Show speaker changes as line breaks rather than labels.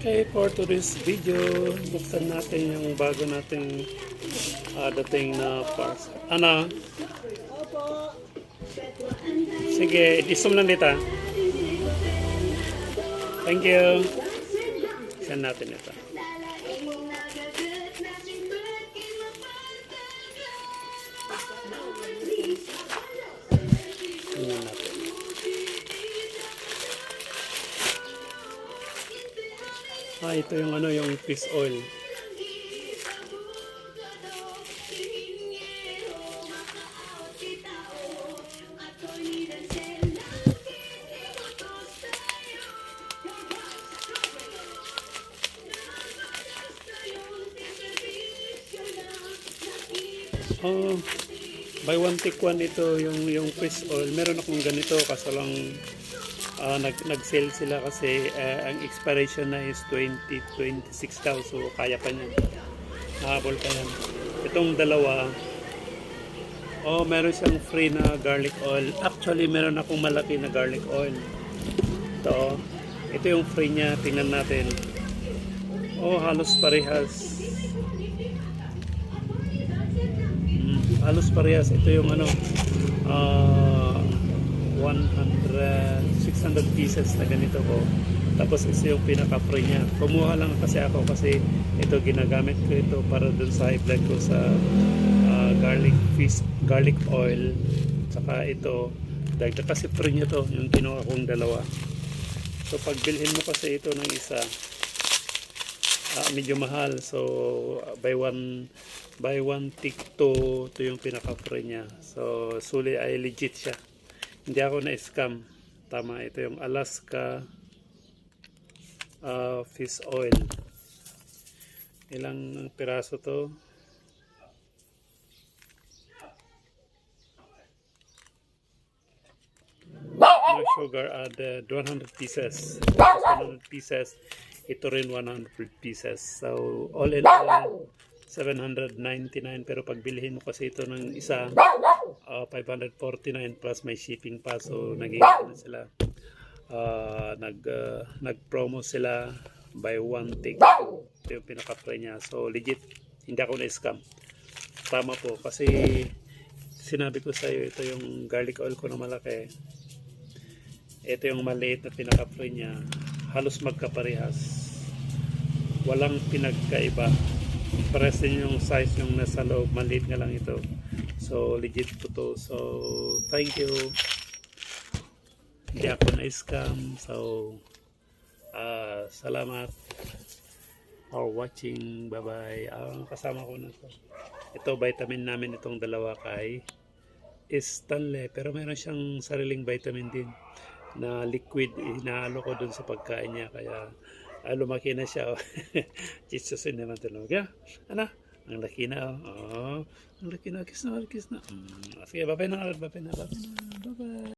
Okay, for today's video, buksan natin yung bago nating dating na parts. Ano? Sige, isum lang dito. Thank you. Saan natin ito? Tingnan natin. Ito yung ano, yung fish oil. Buy one take one ito yung fish oil. Meron akong ganito kaso lang nag-sale sila kasi ang expiration na is 2026 daw, so kaya pa niyan, habol pa yan. Itong dalawa, meron siyang free na garlic oil. Actually meron akong malaki na garlic oil. Ito yung free niya, tingnan natin. Halos parehas. Halos parehas. Ito yung ano, 600 pieces na ganito ko. Tapos ito yung pinaka-free niya. Kumuha lang kasi ako kasi ito ginagamit ko ito para dun sa high blood ko sa garlic oil. Saka ito, dahil kasi free niya to, yung kinuha kong dalawa. So pag bilhin mo kasi ito ng isa, medyo mahal. So buy one take two, ito yung pinaka-free niya. So suli ay legit siya. Hindi ako na-scam. Tama, ito yung Alaska fish oil. Ilang piraso to? No sugar, added 100 pieces. 100 pieces. Ito rin 100 pieces. So all in all 799, pero pag bilhin mo kasi ito ng isa 549 plus may shipping pa, so naging ano sila, nag-promo sila buy one take two. Ito yung pinaka-free niya, so legit, hindi ako na-scam. Tama po kasi sinabi ko sa iyo, ito yung garlic oil ko na malaki, ito yung maliit na pinaka-free niya, halos magkaparehas, walang pinagkaiba. Pares din yung size yung nasa loob, maliit nga lang ito. So legit po to. So thank you. Hindi ako na-scam. So salamat for watching. Bye bye. Kasama ko na to. Ito vitamin namin itong dalawa kay Stanley. Pero meron siyang sariling vitamin din na liquid. Inahalo ko dun sa pagkain niya. Kaya lumaki na siya. Chitsusin naman tulog. Ano? Ang laki na. Ang laki na. Kiss na. Sige, bye-bye na. Bye-bye.